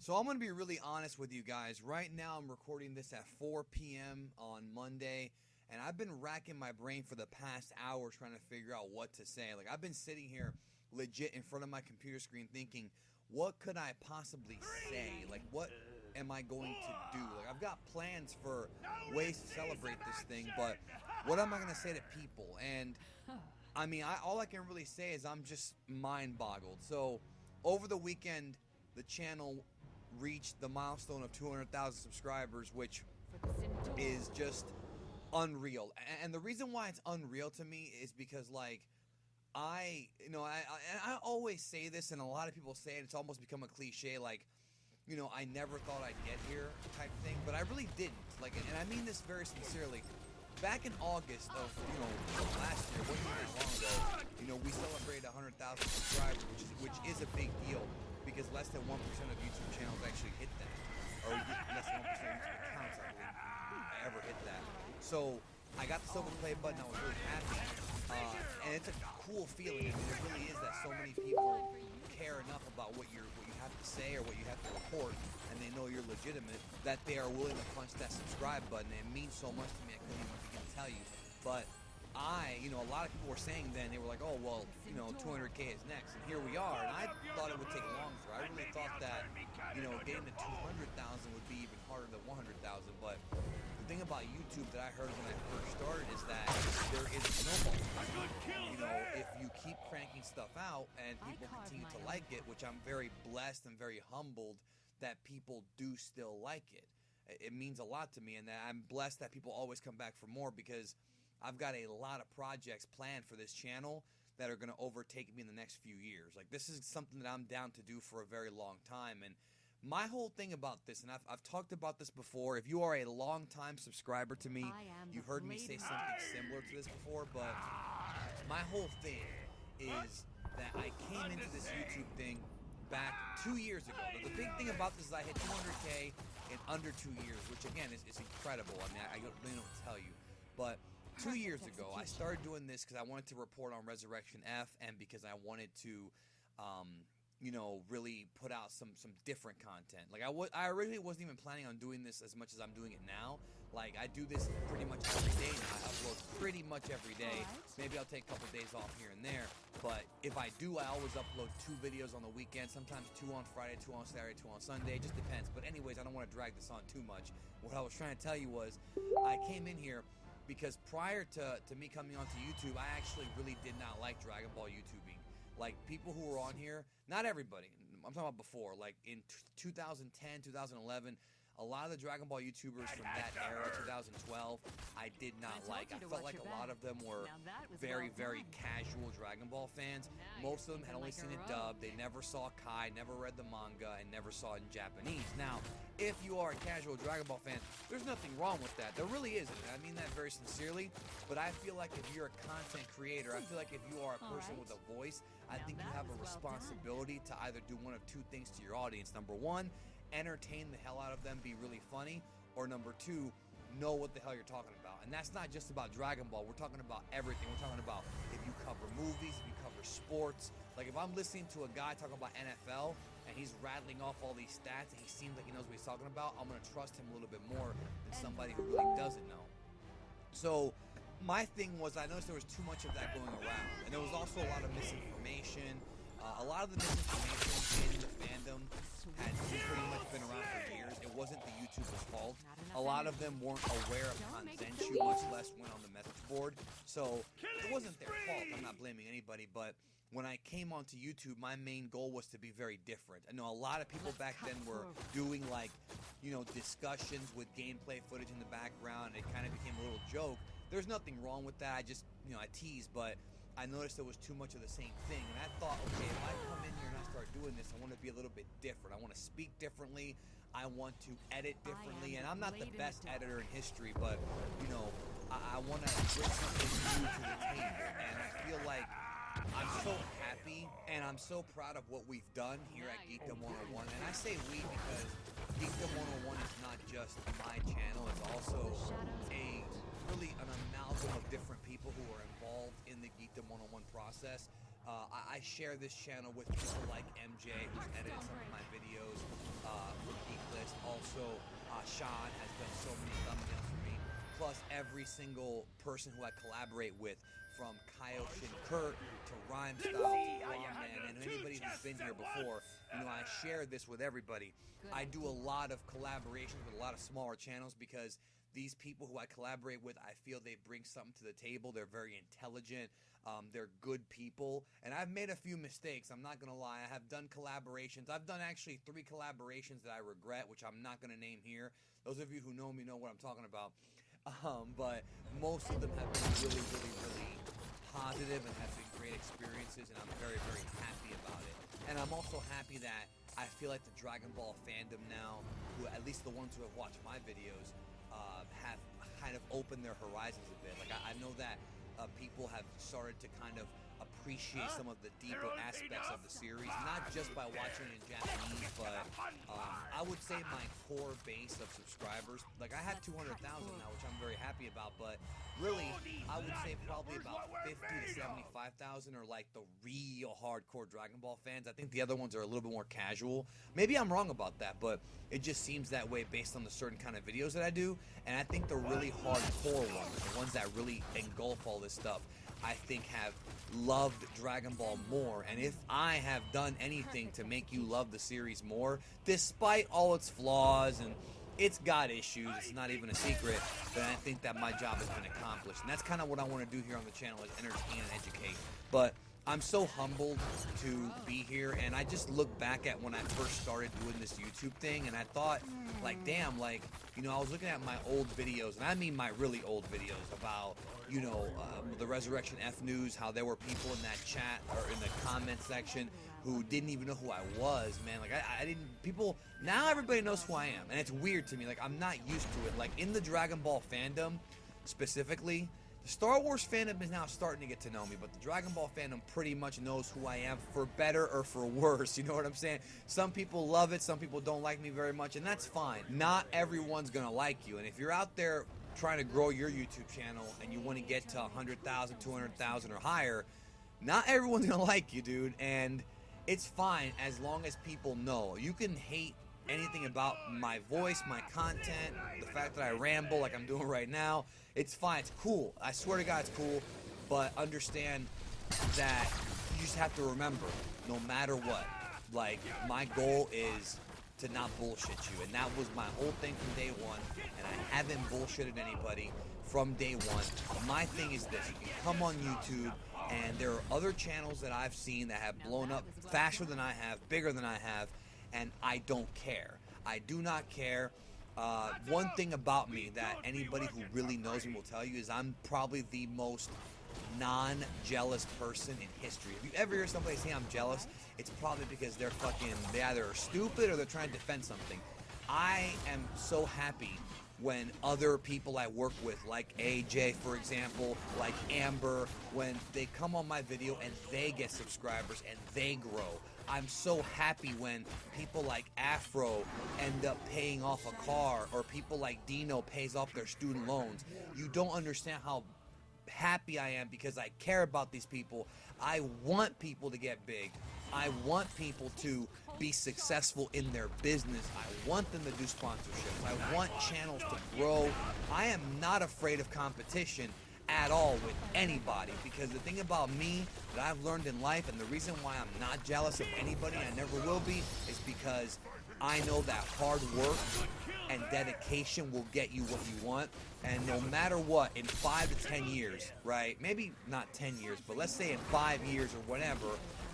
So I'm going to be really honest with you guys. Right now I'm recording this at 4 p.m. on Monday, and I've been racking my brain for the past hour trying to figure out what to say. Like, I've been sitting here legit in front of my computer screen thinking, what could I possibly say? Like, what am I going to do? Like, I've got plans for ways to celebrate this thing, but what am I going to say to people? And I mean, all I can really say is I'm just mind boggled. So over the weekend, the channel reached the milestone of 200,000 subscribers, which is just unreal. And the reason why it's unreal to me is because, like, I always say this, and a lot of people say it. It's almost become a cliche, like, I never thought I'd get here type thing, but I really didn't. Like, and I mean this very sincerely. Back in August of, last year, wasn't even that long ago, we celebrated 100,000 subscribers, which is a big deal, because less than 1% of YouTube channels actually hit that, or less than 1% of YouTube accounts, I believe, ever hit that. So I got the silver play button. I was really happy, and it's a cool feeling. I mean, it really is that so many people care enough about what you have to say or what you have to report, and they know you're legitimate, that they are willing to punch that subscribe button. It means so much to me, I couldn't even begin to tell you. But a lot of people were saying then, they were like, oh, well, 200K is next, and here we are. And I thought it would take longer. I really thought that, getting to 200,000 would be even harder than 100,000. But the thing about YouTube that I heard when I first started is that there is a snowball. If you keep cranking stuff out and people continue to like it, which I'm very blessed and very humbled that people do still like it. It means a lot to me, and that I'm blessed that people always come back for more, because I've got a lot of projects planned for this channel that are going to overtake me in the next few years. Like, this is something that I'm down to do for a very long time. And my whole thing about this, and I've talked about this before, if you are a long-time subscriber to me, you've heard me say something similar to this before, but my whole thing is that I came into this YouTube thing back 2 years ago. The big thing about this is I hit 200K in under 2 years, which again is incredible. I mean, I don't really know what to tell you, but 2 years ago, I started doing this because I wanted to report on Resurrection F, and because I wanted to, really put out some different content. Like, I originally wasn't even planning on doing this as much as I'm doing it now. Like, I do this pretty much every day now. I upload pretty much every day. Maybe I'll take a couple days off here and there, but if I do, I always upload 2 videos on the weekend, sometimes 2 on Friday, 2 on Saturday, 2 on Sunday. It just depends. But anyways, I don't want to drag this on too much. What I was trying to tell you was, I came in here because prior to me coming onto YouTube, I actually really did not like Dragon Ball YouTubing. Like, people who were on here, not everybody, I'm talking about before, like in 2010, 2011, a lot of the Dragon Ball YouTubers from that era, 2012, I did not like. I felt like a lot of them were very, very casual Dragon Ball fans. Most of them had only seen it dubbed. They never saw Kai, never read the manga, and never saw it in Japanese. Now, if you are a casual Dragon Ball fan, there's nothing wrong with that. There really isn't. I mean that very sincerely. But I feel like if you're a content creator, I feel like if you are a person with a voice, I think you have a responsibility to either do one of 2 things to your audience. Number 1, entertain the hell out of them, be really funny, or number 2, know what the hell you're talking about. And that's not just about Dragon Ball. We're talking about everything. We're talking about if you cover movies, if you cover sports. Like, if I'm listening to a guy talking about NFL and he's rattling off all these stats and he seems like he knows what he's talking about, I'm going to trust him a little bit more than somebody who really doesn't know. So my thing was, I noticed there was too much of that going around, and there was also a lot of misinformation. A lot of the misinformation in the fandom had pretty much been around for years. It wasn't the YouTuber's fault. A lot of them weren't aware of Kanzenshu, much less went on the message board. So it wasn't their fault. I'm not blaming anybody, but when I came onto YouTube, my main goal was to be very different. I know a lot of people back then were doing, like, discussions with gameplay footage in the background. It kind of became a little joke. There's nothing wrong with that. I just, I tease, but I noticed there was too much of the same thing, and I thought, okay, if I come in here and I start doing this, I want to be a little bit different. I want to speak differently. I want to edit differently, and I'm not the best editor in history, but, I want to bring something new to the table, and I feel like I'm so happy, and I'm so proud of what we've done here at Geekdom 101, and I say we because Geekdom 101 is not just my channel, it's also really an amalgam of different people who are involved in the Geekdom 101 process. I share this channel with people like MJ, who's edited some of my videos for Geek List. Also, Sean has done so many thumbnails for me. Plus, every single person who I collaborate with, from Kyoshi and Kurt to Rhymestyle to Rawman, and anybody who's been here before, you know, I share this with everybody. I do a lot of collaborations with a lot of smaller channels because these people who I collaborate with, I feel they bring something to the table. They're very intelligent. They're good people. And I've made a few mistakes. I'm not going to lie. I have done collaborations. I've done actually 3 collaborations that I regret, which I'm not going to name here. Those of you who know me know what I'm talking about. But most of them have been really, really, really positive and have been great experiences, and I'm very, very happy about it. And I'm also happy that I feel like the Dragon Ball fandom now, who at least the ones who have watched my videos, have kind of opened their horizons a bit. Like I know that people have started to kind of appreciate some of the deeper aspects of the series, not just by watching it in Japanese, but I would say my core base of subscribers, like I have 200,000 now, which I'm very happy about, but really, I would say probably about 50 to 75,000 are like the real hardcore Dragon Ball fans. I think the other ones are a little bit more casual. Maybe I'm wrong about that, but it just seems that way based on the certain kind of videos that I do, and I think the really hardcore ones, the ones that really engulf all this stuff, I think have loved Dragon Ball more. And if I have done anything to make you love the series more, despite all its flaws, and it's got issues, it's not even a secret, then I think that my job has been accomplished. And that's kind of what I want to do here on the channel, is entertain and educate. But I'm so humbled to be here, and I just look back at when I first started doing this YouTube thing, and I thought, like, damn, like, you know, I was looking at my old videos, and I mean my really old videos about, you know, the Resurrection F News, how there were people in that chat or in the comment section who didn't even know who I was, man. Like, I didn't, people, now everybody knows who I am, and it's weird to me. Like, I'm not used to it. Like, in the Dragon Ball fandom, specifically, the Star Wars fandom is now starting to get to know me, but the Dragon Ball fandom pretty much knows who I am, for better or for worse. You know what I'm saying? Some people love it, some people don't like me very much, and that's fine. Not everyone's gonna like you, and if you're out there trying to grow your YouTube channel and you want to get to 100,000, 200,000 or higher, not everyone's gonna like you, dude, and it's fine as long as people know. You can hate anything about my voice, my content, the fact that I ramble like I'm doing right now. It's fine, it's cool. I swear to God, it's cool, but understand that you just have to remember, no matter what, like, my goal is to not bullshit you, and that was my whole thing from day one, and I haven't bullshitted anybody from day one. My thing is this: you can come on YouTube, and there are other channels that I've seen that have blown up faster than I have, bigger than I have, and I don't care. I do not care. One thing about me that anybody who really knows me will tell you is I'm probably the most non-jealous person in history. If you ever hear somebody say I'm jealous, it's probably because they either are stupid or they're trying to defend something. I am so happy when other people I work with, like AJ, for example, like Amber, when they come on my video and they get subscribers and they grow. I'm so happy when people like Afro end up paying off a car, or people like Dino pays off their student loans. You don't understand how happy I am, because I care about these people. I want people to get big. I want people to be successful in their business. I want them to do sponsorships. I want channels to grow. I am not afraid of competition at all with anybody, because the thing about me that I've learned in life, and the reason why I'm not jealous of anybody, I never will be, is because I know that hard work and dedication will get you what you want. And no matter what, in 5 to 10 years, right? Maybe not 10 years, but let's say in 5 years or whatever,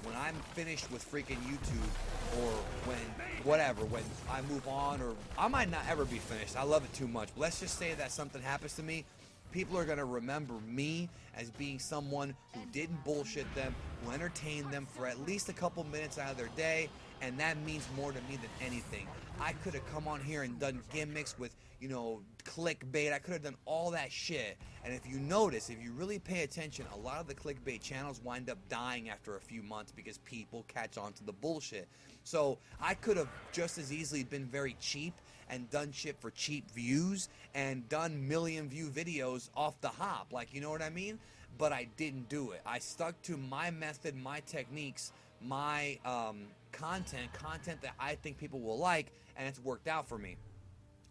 when I'm finished with freaking YouTube, or when I move on, or I might not ever be finished. I love it too much. But let's just say that something happens to me. People are going to remember me as being someone who didn't bullshit them, who entertained them for at least a couple minutes out of their day, and that means more to me than anything. I could have come on here and done gimmicks with, you know, clickbait. I could have done all that shit. And if you notice, if you really pay attention, a lot of the clickbait channels wind up dying after a few months because people catch on to the bullshit. So I could have just as easily been very cheap and done shit for cheap views and done million view videos off the hop. Like, you know what I mean? But I didn't do it. I stuck to my method, my techniques, my content that I think people will like, and it's worked out for me.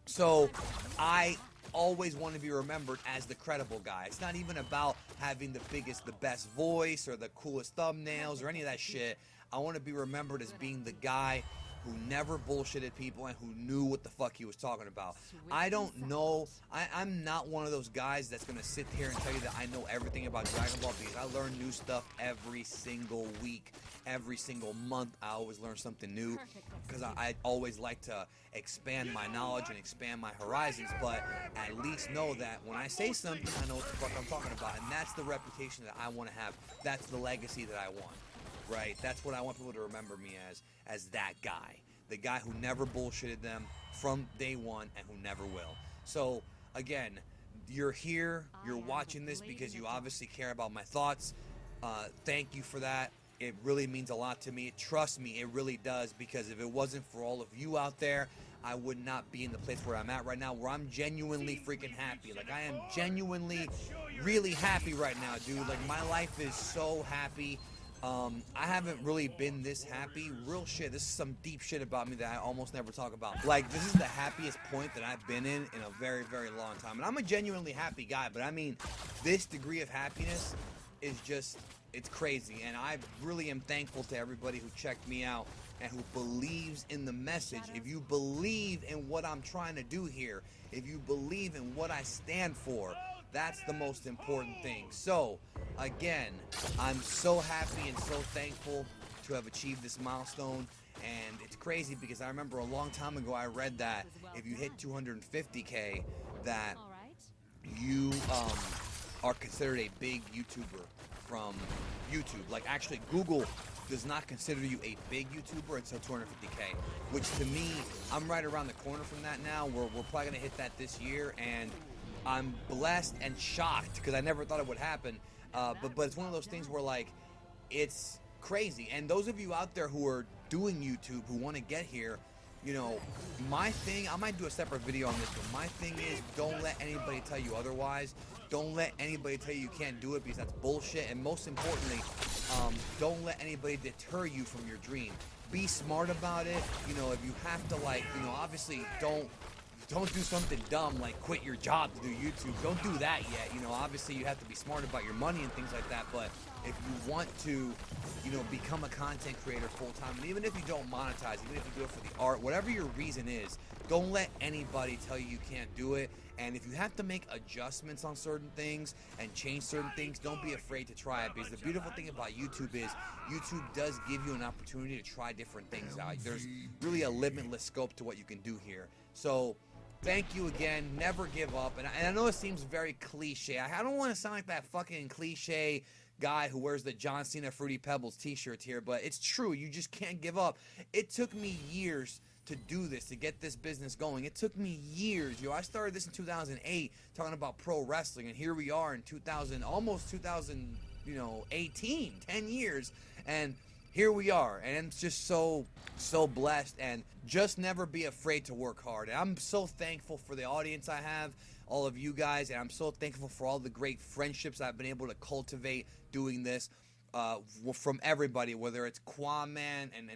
So I always want to be remembered as the credible guy. It's not even about having the biggest, the best voice or the coolest thumbnails or any of that shit. I want to be remembered as being the guy who never bullshitted people and who knew what the fuck he was talking about. I don't know. I'm not one of those guys that's going to sit here and tell you that I know everything about Dragon Ball, because I learn new stuff every single week, every single month. I always learn something new, because I always like to expand my knowledge and expand my horizons. But at least know that when I say something, I know what the fuck I'm talking about. And that's the reputation that I want to have. That's the legacy that I want. Right? That's what I want people to remember me as that guy. The guy who never bullshitted them from day one and who never will. So, again, you're here, you're watching this because you obviously care about my thoughts. Thank you for that. It really means a lot to me. Trust me, it really does, because if it wasn't for all of you out there, I would not be in the place where I'm at right now, where I'm genuinely freaking happy. Like, I am genuinely really happy right now, dude. Like, my life is so happy. I haven't really been this happy. Real shit. This is some deep shit about me that I almost never talk about. Like, this is the happiest point that I've been in a very, very long time. And I'm a genuinely happy guy, but I mean, this degree of happiness is just, it's crazy. And I really am thankful to everybody who checked me out and who believes in the message. If you believe in what I'm trying to do here, if you believe in what I stand for, that's the most important thing. So, again, I'm so happy and so thankful to have achieved this milestone. And it's crazy because I remember a long time ago I read that if you hit 250K, that you are considered a big YouTuber from YouTube. Like, actually, Google does not consider you a big YouTuber until 250K, which to me, I'm right around the corner from that now. We're probably going to hit that this year, and I'm blessed and shocked because I never thought it would happen. But it's one of those things where, like, it's crazy. And those of you out there who are doing YouTube, who want to get here, you know, my thing, I might do a separate video on this, but my thing is, don't let anybody tell you otherwise. Don't let anybody tell you you can't do it, because that's bullshit. And most importantly, don't let anybody deter you from your dream. Be smart about it. You know, if you have to, like, you know, obviously don't do something dumb like quit your job to do YouTube. Don't do that yet. You know, obviously you have to be smart about your money and things like that. But if you want to, you know, become a content creator full time, and even if you don't monetize, even if you do it for the art, whatever your reason is, don't let anybody tell you you can't do it. And if you have to make adjustments on certain things and change certain things, don't be afraid to try it, because the beautiful thing about YouTube is YouTube does give you an opportunity to try different things out. There's really a limitless scope to what you can do here. So thank you again. Never give up. And I know it seems very cliche. I don't want to sound like that fucking cliche guy who wears the John Cena Fruity Pebbles t-shirts here, but it's true. You just can't give up. It took me years to do this, to get this business going. It took me years. Yo, I started this in 2008 talking about pro wrestling, and here we are in 2018, 10 years, and here we are. And I'm just so blessed. And just never be afraid to work hard. And I'm so thankful for the audience I have, all of you guys, and I'm so thankful for all the great friendships I've been able to cultivate doing this from everybody, whether it's Quaman and